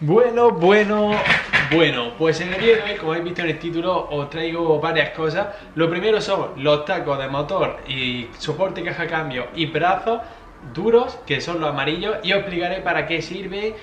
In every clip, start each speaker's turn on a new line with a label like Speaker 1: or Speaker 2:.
Speaker 1: Bueno, pues en el vídeo de hoy, como habéis visto en el título, os traigo varias cosas. Lo primero son los tacos de motor y soporte caja cambio y brazos duros, que son los amarillos, y os explicaré para qué sirve,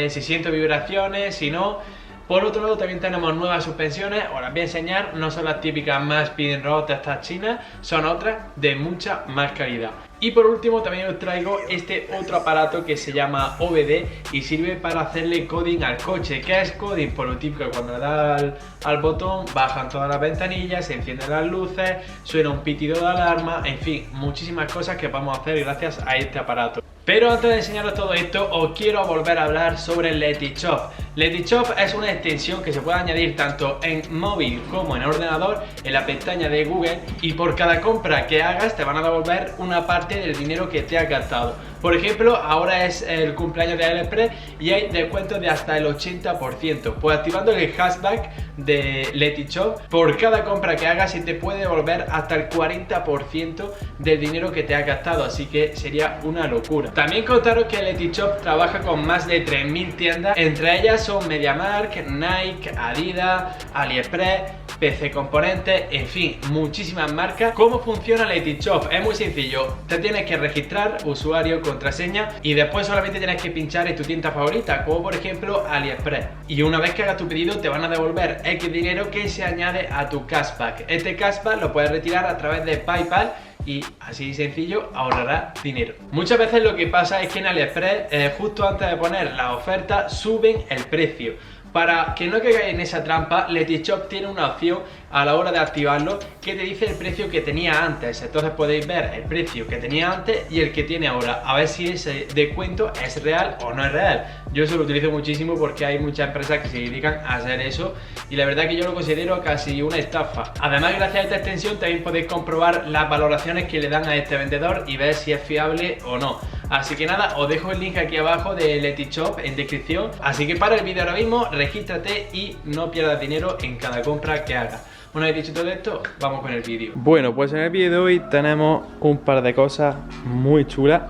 Speaker 1: si siento vibraciones, si no. Por otro lado también tenemos nuevas suspensiones, os las voy a enseñar, no son las típicas más Speed Rod de estas chinas, son otras de mucha más calidad. Y por último también os traigo este otro aparato que se llama OBD y sirve para hacerle coding al coche. ¿Qué es coding? Por lo típico, cuando le das al botón bajan todas las ventanillas, se encienden las luces, suena un pitido de alarma, en fin, muchísimas cosas que vamos a hacer gracias a este aparato. Pero antes de enseñaros todo esto, os quiero volver a hablar sobre Letishop. Letishop es una extensión que se puede añadir tanto en móvil como en ordenador, en la pestaña de Google, y por cada compra que hagas te van a devolver una parte del dinero que te has gastado. Por ejemplo, ahora es el cumpleaños de AliExpress y hay descuentos de hasta el 80%. Pues activando el hashtag de Letishop, por cada compra que hagas se te puede devolver hasta el 40% del dinero que te has gastado, así que sería una locura. También contaros que Letishop trabaja con más de 3000 tiendas, entre ellas son MediaMarkt, Nike, Adidas, AliExpress, PC Componentes, en fin, muchísimas marcas. ¿Cómo funciona Letishop? Es muy sencillo, te tienes que registrar usuario, contraseña, y después solamente tienes que pinchar en tu tienda favorita, como por ejemplo AliExpress, y una vez que hagas tu pedido te van a devolver X dinero que se añade a tu cashback. Este cashback lo puedes retirar a través de PayPal y así de sencillo ahorrarás dinero. Muchas veces lo que pasa es que en AliExpress, justo antes de poner la oferta, suben el precio. Para que no caigáis en esa trampa, Letishop tiene una opción a la hora de activarlo que te dice el precio que tenía antes. Entonces podéis ver el precio que tenía antes y el que tiene ahora, a ver si ese descuento es real o no es real. Yo eso lo utilizo muchísimo porque hay muchas empresas que se dedican a hacer eso y la verdad que yo lo considero casi una estafa. Además, gracias a esta extensión también podéis comprobar las valoraciones que le dan a este vendedor y ver si es fiable o no. Así que nada, os dejo el link aquí abajo de Letishop en descripción. Así que para el vídeo ahora mismo, regístrate y no pierdas dinero en cada compra que hagas. Una vez dicho todo esto, vamos con el vídeo. Bueno, pues en el vídeo de hoy tenemos un par de cosas muy chulas,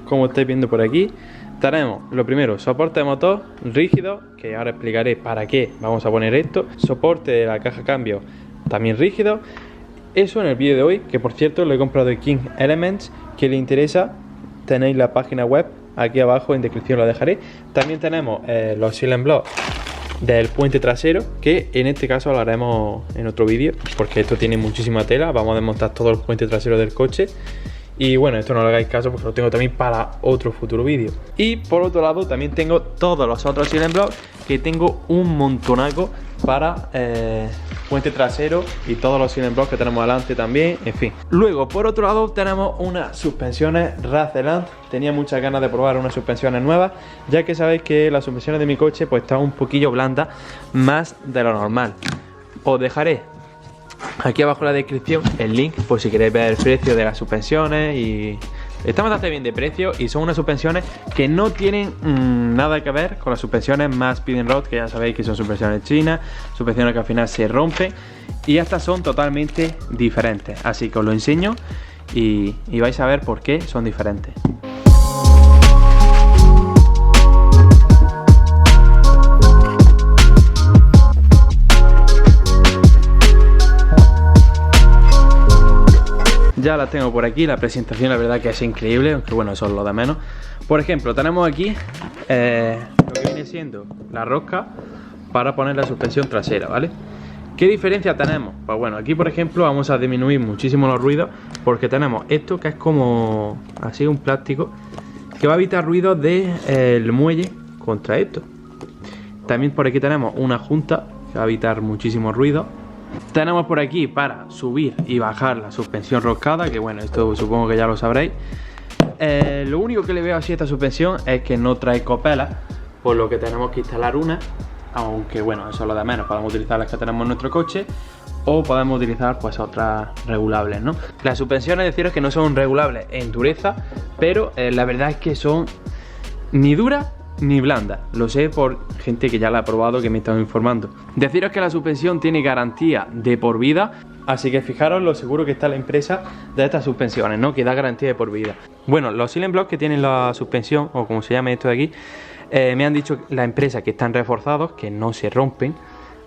Speaker 1: como estáis viendo por aquí. Tenemos, lo primero, soporte de motor rígido, que ahora explicaré para qué vamos a poner esto. Soporte de la caja cambio también rígido. Eso en el vídeo de hoy, que por cierto lo he comprado en King Elements. Que le interesa, tenéis la página web aquí abajo, en descripción lo dejaré. También tenemos los silent blocks del puente trasero, que en este caso lo haremos en otro vídeo porque esto tiene muchísima tela. Vamos a desmontar todo el puente trasero del coche. Y bueno, esto no le hagáis caso porque lo tengo también para otro futuro vídeo. Y por otro lado también tengo todos los otros silent blocks, que tengo un montonaco para puente trasero y todos los silent blocks que tenemos adelante también, en fin. Luego por otro lado tenemos unas suspensiones Raceland. Tenía muchas ganas de probar unas suspensiones nuevas, ya que sabéis que las suspensiones de mi coche pues están un poquillo blandas, más de lo normal. Os dejaré aquí abajo en la descripción el link por si queréis ver el precio de las suspensiones, y están bastante bien de precio y son unas suspensiones que no tienen nada que ver con las suspensiones más Speed Rod, que ya sabéis que son suspensiones chinas, suspensiones que al final se rompen, y estas son totalmente diferentes. Así que os lo enseño y vais a ver por qué son diferentes. Ya la tengo por aquí, la presentación la verdad que es increíble, aunque bueno, eso es lo de menos. Por ejemplo, tenemos aquí lo que viene siendo la rosca para poner la suspensión trasera, ¿vale? ¿Qué diferencia tenemos? Pues bueno, aquí por ejemplo vamos a disminuir muchísimo los ruidos, porque tenemos esto que es como así un plástico que va a evitar ruidos del muelle contra esto. También por aquí tenemos una junta que va a evitar muchísimo ruido. Tenemos por aquí para subir y bajar la suspensión roscada, que bueno, esto supongo que ya lo sabréis. Lo único que le veo así a esta suspensión es que no trae copelas, por lo que tenemos que instalar una. Aunque bueno, eso es lo de menos, podemos utilizar las que tenemos en nuestro coche o podemos utilizar pues otras regulables, ¿no? Las suspensiones, deciros que no son regulables en dureza, pero la verdad es que son ni duras ni blanda. Lo sé por gente que ya la ha probado, que me están informando. Deciros que la suspensión tiene garantía de por vida, así que fijaros lo seguro que está la empresa de estas suspensiones, ¿no? Que da garantía de por vida. Bueno, los silent blocks que tienen la suspensión, o como se llama esto de aquí,
Speaker 2: Me han dicho la empresa que están reforzados, que no se rompen.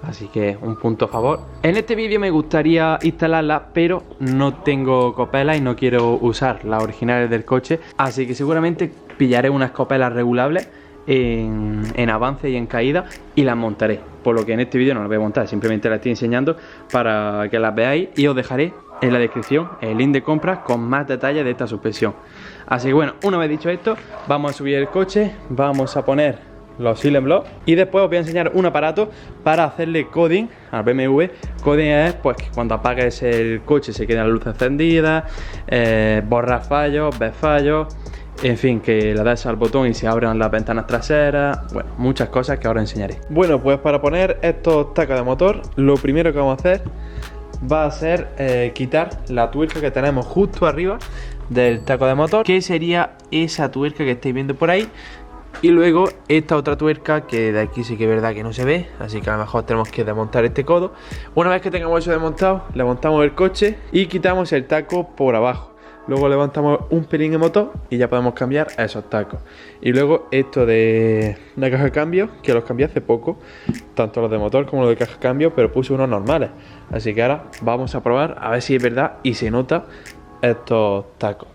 Speaker 2: Así que un punto a favor. En este vídeo me gustaría instalarla, pero no tengo copelas y no quiero usar las originales del coche. Así que seguramente pillaré unas copelas regulables en avance y en caída y las montaré. Por lo que en este vídeo no las voy a montar, simplemente las estoy enseñando para que las veáis. Y os dejaré en la descripción el link de compra con más detalles de esta suspensión. Así que bueno, una vez dicho esto, vamos a subir el coche, vamos a poner los Silent Block y después os voy a enseñar un aparato para hacerle coding al BMW. Coding es pues que cuando apagues el coche se queden las luces encendidas, borrar fallos, ver fallos, en fin, que le das al botón y se abran las ventanas traseras. Bueno, muchas cosas que ahora enseñaré. Bueno, pues para poner estos tacos de motor, lo primero que vamos a hacer va a ser quitar la tuerca que tenemos justo arriba del taco de motor, que sería esa tuerca que estáis viendo por ahí. Y luego esta otra tuerca, que de aquí sí que es verdad que no se ve, así que a lo mejor tenemos que desmontar este codo. Una vez que tengamos eso desmontado, levantamos el coche y quitamos el taco por abajo. Luego levantamos un pelín el motor y ya podemos cambiar a esos tacos. Y luego esto de la caja de cambio, que los cambié hace poco, tanto los de motor como los de caja de cambio, pero puse unos normales. Así que ahora vamos a probar a ver si es verdad y se nota estos tacos.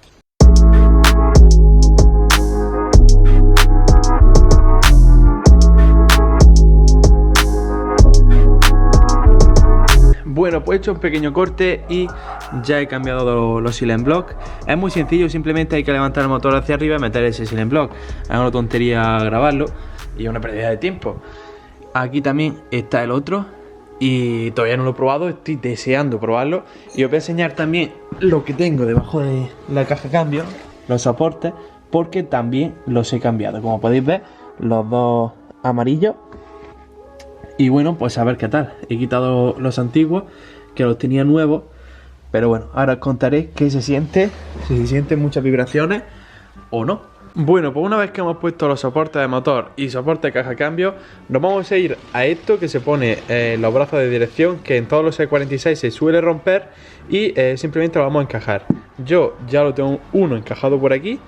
Speaker 2: Bueno, pues he hecho un pequeño corte y ya he cambiado los Silent Block. Es muy sencillo, simplemente hay que levantar el motor hacia arriba y meter ese Silent Block. Es una tontería grabarlo y es una pérdida de tiempo. Aquí también está el otro y todavía no lo he probado, estoy deseando probarlo. Y os voy a enseñar también lo que tengo debajo de la caja de cambio, los soportes, porque también los he cambiado. Como podéis ver, los dos amarillos. Y bueno, pues a ver qué tal. He quitado los antiguos, que los tenía nuevos. Pero bueno, ahora os contaré qué se siente, si se sienten muchas vibraciones o no. Bueno, pues una vez que hemos puesto los soportes de motor y soporte de caja de cambio, nos vamos a ir a esto que se pone en los brazos de dirección, que en todos los E46 se suele romper, y simplemente lo vamos a encajar. Yo ya lo tengo uno encajado por aquí.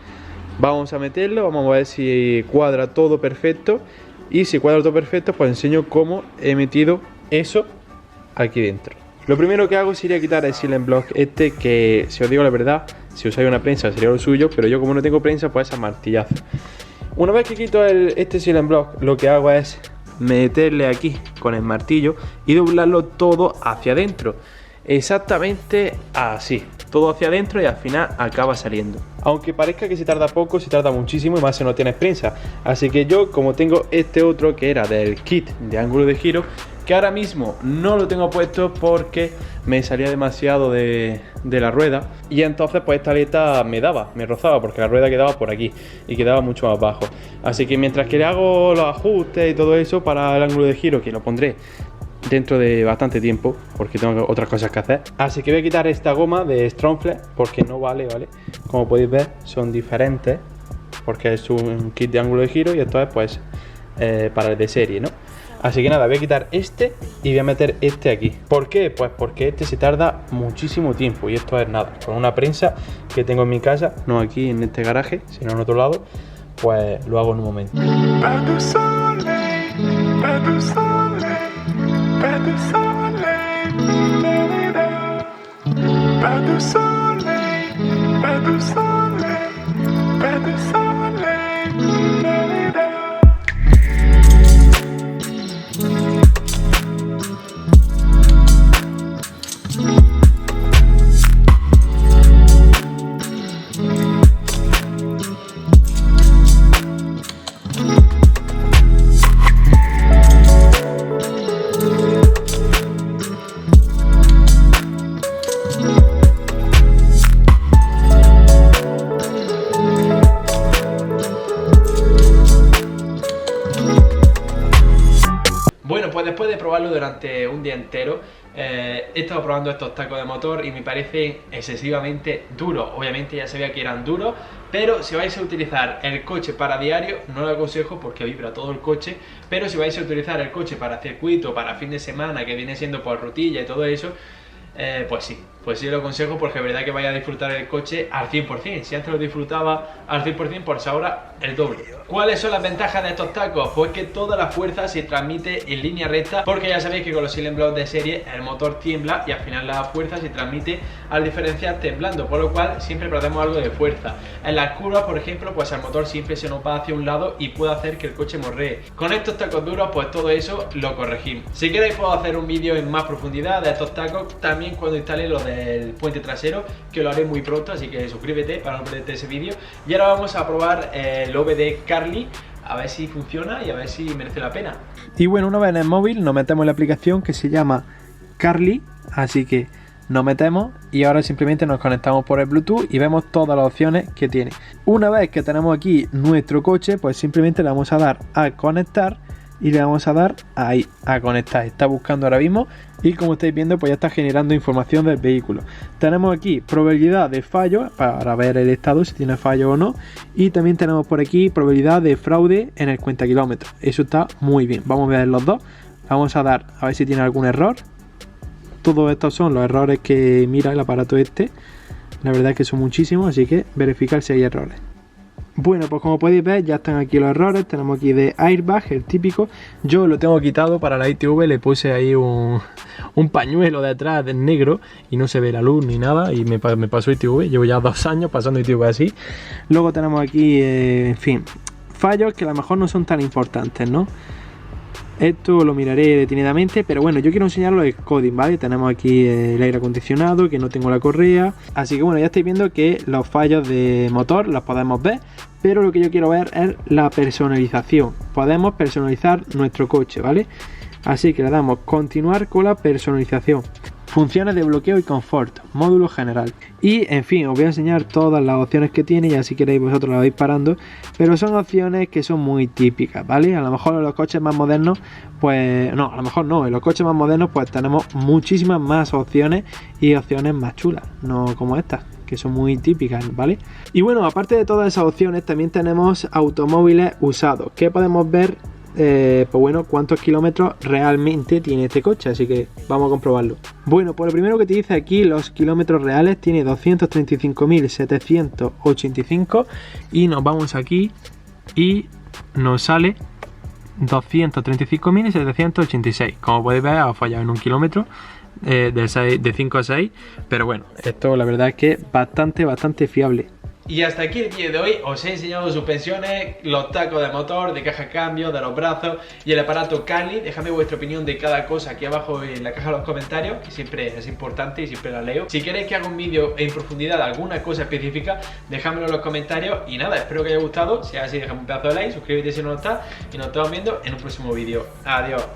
Speaker 2: Vamos a meterlo, vamos a ver si cuadra todo perfecto. Y si cuadra todo perfecto, pues enseño cómo he metido eso aquí dentro. Lo primero que hago sería quitar el Silent Block este, que si os digo la verdad, si usáis una prensa sería lo suyo, pero yo como no tengo prensa, pues a martillazo. Una vez que quito este Silent Block, lo que hago es meterle aquí con el martillo y doblarlo todo hacia adentro. Exactamente así, todo hacia adentro, y al final acaba saliendo. Aunque parezca que se tarda poco, se tarda muchísimo, y más si no tienes prensa. Así que yo, como tengo este otro que era del kit de ángulo de giro, que ahora mismo no lo tengo puesto porque me salía demasiado de la rueda, y entonces pues esta aleta me rozaba, porque la rueda quedaba por aquí y quedaba mucho más bajo. Así que mientras que le hago los ajustes y todo eso para el ángulo de giro, que lo pondré dentro de bastante tiempo porque tengo otras cosas que hacer, así que voy a quitar esta goma de Strongflex porque no vale, como podéis ver son diferentes, porque es un kit de ángulo de giro y esto es pues para el de serie, ¿no? Así que nada, voy a quitar este y voy a meter este aquí. ¿Por qué? Pues porque este se tarda muchísimo tiempo y esto es nada, con una prensa que tengo en mi casa, no aquí en este garaje, sino en otro lado, pues lo hago en un momento.
Speaker 1: Bueno, pues después de probarlo durante un día entero, he estado probando estos tacos de motor y me parecen excesivamente duros. Obviamente ya sabía que eran duros, pero si vais a utilizar el coche para diario, no lo aconsejo porque vibra todo el coche. Pero si vais a utilizar el coche para circuito, para fin de semana, que viene siendo por rutilla y todo eso, pues sí, pues sí lo aconsejo porque es verdad que vaya a disfrutar el coche al 100%. Si antes lo disfrutaba al 100%, pues ahora el doble. ¿Cuáles son las ventajas de estos tacos? Pues que toda la fuerza se transmite en línea recta, porque ya sabéis que con los Silent Block de serie el motor tiembla y al final la fuerza se transmite al diferencial temblando, por lo cual siempre perdemos algo de fuerza. En las curvas, por ejemplo, pues el motor siempre se nos va hacia un lado y puede hacer que el coche morree. Con estos tacos duros, pues todo eso lo corregimos. Si queréis puedo hacer un vídeo en más profundidad de estos tacos, también cuando instale lo del puente trasero, que lo haré muy pronto, así que suscríbete para no perderte ese vídeo. Y ahora vamos a probar el OBD Carly, a ver si funciona y a ver si merece la pena.
Speaker 2: Y bueno, una vez en el móvil nos metemos en la aplicación que se llama Carly, así que nos metemos y ahora simplemente nos conectamos por el Bluetooth y vemos todas las opciones que tiene. Una vez que tenemos aquí nuestro coche, pues simplemente le vamos a dar a conectar y le vamos a dar ahí a conectar. Está buscando ahora mismo y como estáis viendo, pues ya está generando información del vehículo. Tenemos aquí probabilidad de fallo para ver el estado, si tiene fallo o no, y también tenemos por aquí probabilidad de fraude en el cuenta kilómetros. Eso está muy bien. Vamos a ver los dos. Vamos a dar a ver si tiene algún error. Todos estos son los errores que mira el aparato este. La verdad es que son muchísimos, así que verificar si hay errores. Bueno, pues como podéis ver ya están aquí los errores. Tenemos aquí de airbag, el típico. Yo lo tengo quitado para la ITV, le puse ahí un pañuelo detrás del negro y no se ve la luz ni nada y me pasó ITV. Llevo ya 2 años pasando ITV así. Luego tenemos aquí, en fin, fallos que a lo mejor no son tan importantes, ¿no? Esto lo miraré detenidamente, pero bueno, yo quiero enseñaros el coding, ¿vale? Tenemos aquí el aire acondicionado, que no tengo la correa. Así que bueno, ya estáis viendo que los fallos de motor los podemos ver, pero lo que yo quiero ver es la personalización. Podemos personalizar nuestro coche, ¿vale? Así que le damos continuar con la personalización. Funciones de bloqueo y confort, módulo general. Y en fin, os voy a enseñar todas las opciones que tiene, ya si queréis vosotros las vais parando. Pero son opciones que son muy típicas, ¿vale? A lo mejor en los coches más modernos, pues no, a lo mejor no. En los coches más modernos pues tenemos muchísimas más opciones y opciones más chulas, no como estas, que son muy típicas, ¿vale? Y bueno, aparte de todas esas opciones, también tenemos automóviles usados, que podemos ver pues bueno, cuántos kilómetros realmente tiene este coche, así que vamos a comprobarlo. Bueno, pues lo primero que te dice aquí, los kilómetros reales, tiene 235.785 y nos vamos aquí y nos sale 235.786. Como podéis ver, ha fallado en 1 kilómetro de 5 a 6, pero bueno, esto la verdad es que es bastante fiable.
Speaker 1: Y hasta aquí el vídeo de hoy. Os he enseñado suspensiones, los tacos de motor, de caja de cambio, de los brazos y el aparato Carly. Dejadme vuestra opinión de cada cosa aquí abajo en la caja de los comentarios, que siempre es importante y siempre la leo. Si queréis que haga un vídeo en profundidad de alguna cosa específica, dejadmelo en los comentarios. Y nada, espero que haya gustado. Si es así, dejadme un pedazo de like, suscríbete si no lo estás y nos estamos viendo en un próximo vídeo. Adiós.